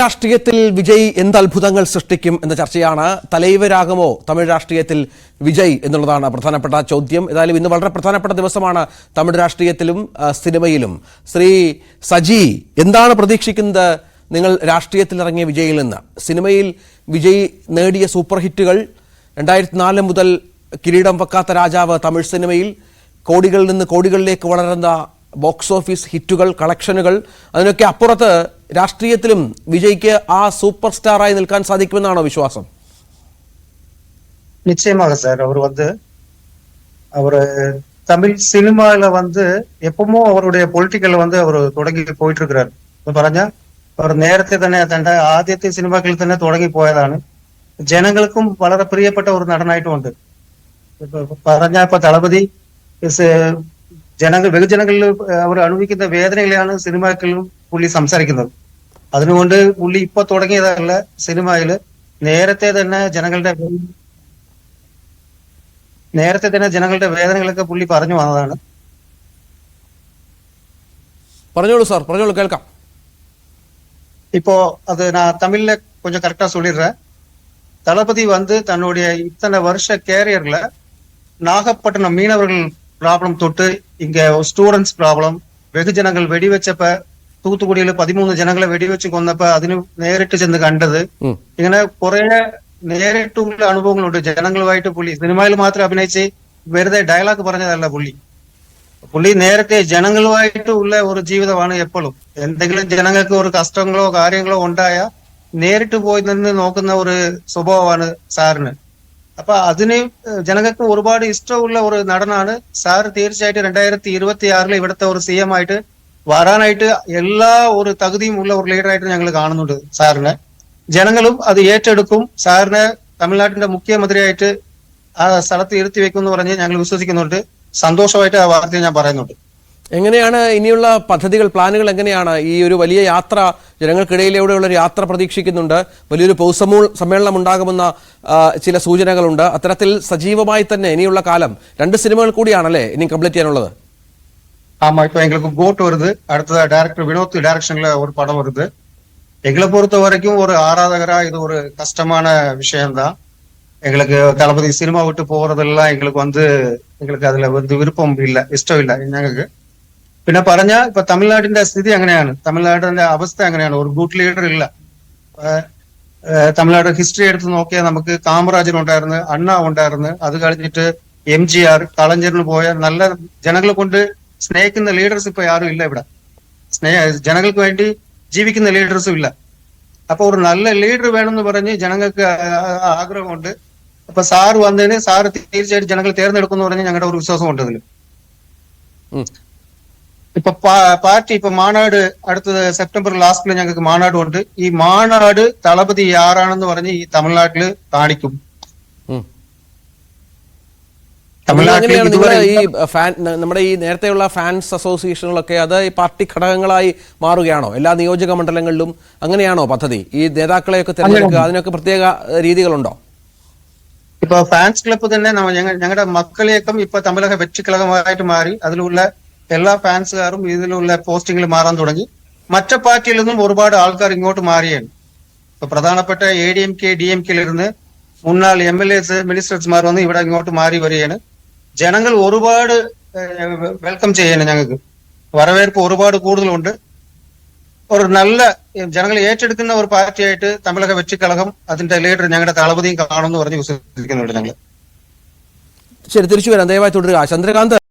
രാഷ്ട്രീയത്തിൽ വിജയ് എന്ത് അത്ഭുതങ്ങൾ സൃഷ്ടിക്കും എന്ന ചർച്ചയാണ്. തലൈവരാകുമോ തമിഴ് രാഷ്ട്രീയത്തിൽ വിജയ് എന്നുള്ളതാണ് പ്രധാനപ്പെട്ട ചോദ്യം. ഏതായാലും ഇന്ന് വളരെ പ്രധാനപ്പെട്ട ദിവസമാണ് തമിഴ് രാഷ്ട്രീയത്തിലും സിനിമയിലും. ശ്രീ സജി, എന്താണ് പ്രതീക്ഷിക്കുന്നത് നിങ്ങൾ രാഷ്ട്രീയത്തിലിറങ്ങിയ വിജയിൽ നിന്ന്? സിനിമയിൽ വിജയ് നേടിയ സൂപ്പർ ഹിറ്റുകൾ, 2004 മുതൽ കിരീടം വെക്കാത്ത രാജാവ് തമിഴ് സിനിമയിൽ, കോടികളിൽ നിന്ന് കോടികളിലേക്ക് വളരുന്ന ബോക്സ് ഓഫീസ് ഹിറ്റുകൾ, കളക്ഷനുകൾ, അതിനൊക്കെ അപ്പുറത്ത് രാഷ്ട്രീയത്തിലും വിജയ്ക്ക് ആ സൂപ്പർ സ്റ്റാറായി നിൽക്കാൻ സാധിക്കുമെന്നാണോ വിശ്വാസം? நிச்சயமாக சார். அவர் தமிழ் சினிமால எப்பவும் அவருடைய பொலிட்டிக்கல்ல அவர் தொடங்கி போயிட்டு இருக்கிறார். പറഞ്ഞ അവർ നേരത്തെ തന്നെ തന്റെ ആദ്യത്തെ സിനിമകളിൽ തന്നെ തുടങ്ങി പോയതാണ്. ജനങ്ങൾക്കും വളരെ പ്രിയപ്പെട്ട ഒരു നടനായിട്ടുമുണ്ട്. ഇപ്പൊ തളപതി ബഹുജനങ്ങളിൽ അവർ അനുഭവിക്കുന്ന വേദനകളെയാണ് സിനിമകളിലും പുള്ളി സംസാരിക്കുന്നത്. അതുകൊണ്ട് പുള്ളി ഇപ്പൊ തുടങ്ങിയതല്ല, സിനിമയില് നേരത്തെ തന്നെ ജനങ്ങളുടെ വേദനകളൊക്കെ പുള്ളി പറഞ്ഞു വന്നതാണ്. പറഞ്ഞോളൂ സാർ, പറഞ്ഞോളൂ, കേൾക്കാം. இப்போ அது நான் தமிழ்ல கொஞ்சம் கரெக்டா சொல்லிடுறேன். தளபதி தன்னுடைய இத்தனை வருஷ கேரியர்ல நாகப்பட்டினம் மீனவர்கள் ப்ராப்ளம் தொட்டு இங்க ஸ்டூடெண்ட்ஸ் ப்ராப்ளം, ബഹുജനങ്ങൾ വെടിവെച്ചപ്പോ തൂത്തുക്കുടിയിൽ 13 ജനങ്ങളെ വെടിവെച്ച് കൊന്നപ്പോ അതിന് നേരിട്ട് ചെന്ന് കണ്ടത്, ഇങ്ങനെ കുറെ നേരിട്ടുള്ള അനുഭവങ്ങളുണ്ട് ജനങ്ങളുമായിട്ട്. പുള്ളി സിനിമയിൽ മാത്രം അഭിനയിച്ച് വെറുതെ ഡയലോഗ് പറഞ്ഞതല്ല. പുള്ളി നേരത്തെ ജനങ്ങളുമായിട്ട് ഉള്ള ഒരു ജീവിതമാണ്. എപ്പോഴും എന്തെങ്കിലും ജനങ്ങൾക്ക് ഒരു കഷ്ടങ്ങളോ കാര്യങ്ങളോ ഉണ്ടായ നേരിട്ട് പോയി നിന്ന് നോക്കുന്ന ഒരു സ്വഭാവമാണ് സാറിന്. അപ്പൊ അതിന് ജനങ്ങൾക്ക് ഒരുപാട് ഇഷ്ടമുള്ള ഒരു നടനാണ് സാർ. തീർച്ചയായിട്ടും 2026 ഇവിടുത്തെ ഒരു CM ആയിട്ട് വരാനായിട്ട് എല്ലാ ഒരു തകുതിയും ഉള്ള ഒരു ലീഡറായിട്ട് ഞങ്ങൾ കാണുന്നുണ്ട് സാറിനെ. ജനങ്ങളും അത് ഏറ്റെടുക്കും. സാറിനെ തമിഴ്നാട്ടിന്റെ മുഖ്യമന്ത്രിയായിട്ട് ആ സ്ഥലത്ത് ഇരുത്തി വെക്കും എന്ന് പറഞ്ഞ് ഞങ്ങൾ വിശ്വസിക്കുന്നുണ്ട്. സന്തോഷമായിട്ട് ആ വാർത്തയെ ഞാൻ പറയുന്നുണ്ട്. എങ്ങനെയാണ് ഇനിയുള്ള പദ്ധതികൾ, പ്ലാനുകൾ എങ്ങനെയാണ്? ഈ ഒരു വലിയ യാത്ര, ജനങ്ങൾക്കിടയിലൂടെയുള്ള ഒരു യാത്ര പ്രതീക്ഷിക്കുന്നുണ്ട്. വലിയൊരു സമ്മേളനം ഉണ്ടാകുമെന്ന ചില സൂചനകളുണ്ട്. അത്തരത്തിൽ സജീവമായി തന്നെ ഇനിയുള്ള കാലം 2 സിനിമകൾ കൂടിയാണല്ലേ ഇനി കംപ്ലീറ്റ് ചെയ്യാനുള്ളത്? ஆமா, இப்ப எங்களுக்கு கோட் வருது. அடுத்ததா டைரக்டர் வினோத் டைரக்ஷன்ல ஒரு படம் வருது. எங்களை பொறுத்த வரைக்கும் ஒரு ஆராதகரா இது ஒரு கஷ்டமான விஷயம்தான். எங்களுக்கு தளபதி சினிமா விட்டு போறதெல்லாம் எங்களுக்கு அதுல விருப்பம் இல்ல, ഇഷ്ടം ഇല്ല ഞങ്ങൾക്ക്. പിന്നെ ഇപ്പൊ തമിഴ്നാടിന്റെ സ്ഥിതി അങ്ങനെയാണ്, തമിഴ്നാടിന്റെ അവസ്ഥ അങ്ങനെയാണ്. ഒരു ഗുഡ് ലീഡർ ഇല്ല. തമിഴ്നാട് ഹിസ്റ്ററി എടുത്ത് നോക്കിയാൽ നമുക്ക് കാമരാജൻ ഉണ്ടായിരുന്നു, അണ്ണ ഉണ്ടായിരുന്നു, അത് കഴിഞ്ഞിട്ട് MGR, കളഞ്ചറിന് പോയ നല്ല ജനങ്ങളെ കൊണ്ട് സ്നേഹിക്കുന്ന ലീഡേഴ്സ് ഇപ്പൊ ആരും ഇല്ല ഇവിടെ. ജനങ്ങൾക്ക് വേണ്ടി ജീവിക്കുന്ന ലീഡേഴ്സും ഇല്ല. അപ്പൊ ഒരു നല്ല ലീഡർ വേണമെന്ന് പറഞ്ഞ് ജനങ്ങൾക്ക് ആഗ്രഹമുണ്ട്. അപ്പൊ സാറ് വന്നതിന് സാറ് തീർച്ചയായിട്ടും ജനങ്ങൾ തെരഞ്ഞെടുക്കുമെന്ന് പറഞ്ഞ് ഞങ്ങളുടെ ഒരു വിശ്വാസം ഉണ്ട് അതിൽ. ഇപ്പൊ പാർട്ടി മാനാട് അടുത്തത് സെപ്റ്റംബർ ലാസ്റ്റില് ഞങ്ങൾക്ക് മാനാടുണ്ട്. ഈ മാനാട് തളപതി ആരാണെന്ന് പറഞ്ഞ് ഈ തമിഴ്നാട്ടില് കാണിക്കും. നമ്മുടെ ഈ നേരത്തെയുള്ള ഫാൻസ് അസോസിയേഷനുകളൊക്കെ അത് ഈ പാർട്ടി ഘടകങ്ങളായി മാറുകയാണോ? എല്ലാ നിയോജക മണ്ഡലങ്ങളിലും അങ്ങനെയാണോ പദ്ധതി? ഈ നേതാക്കളെയൊക്കെ തിരഞ്ഞെടുക്കുക, അതിനൊക്കെ പ്രത്യേക രീതികളുണ്ടോ? ഇപ്പൊ ഫാൻസ് ക്ലബ്ബ് തന്നെ ഞങ്ങളുടെ മക്കളിയക്കം ഇപ്പൊ തമിഴക വെற்றி കഴകമായിട്ട് മാറി. അതിലുള്ള എല്ലാ ഫാൻസുകാരും ഇതിലുള്ള പോസ്റ്റിങ്ങിൽ മാറാൻ തുടങ്ങി. മറ്റു പാർട്ടിയിൽ നിന്നും ഒരുപാട് ആൾക്കാർ ഇങ്ങോട്ട് മാറിയാണ്. ഇപ്പൊ പ്രധാനപ്പെട്ട ADMK DMK-ലിരുന്ന് മുന്നാൾ MLAs മിനിസ്റ്റേഴ്സ്മാർ ഇവിടെ ഇങ്ങോട്ട് മാറി വരികയാണ്. ജനങ്ങൾ ഒരുപാട് വെൽക്കം ചെയ്യാണ്. ഞങ്ങൾക്ക് വരവേற்ப് ഒരുപാട് കൂടുതലുണ്ട്. ഒരു നല്ല ജനങ്ങൾ ഏറ്റെടുക്കുന്ന ഒരു പാർട്ടിയായിട്ട് തമിഴക വെற்றி കഴകം, അതിന്റെ ലീഡർ ഞങ്ങളുടെ തളപതിയും കാണുമെന്ന് പറഞ്ഞ് വിശ്വസിക്കുന്നുണ്ട് ഞങ്ങൾ. ശരി, തിരിച്ചു വരാം. ദയവായി തുടരുക. ചന്ദ്രകാന്ത്.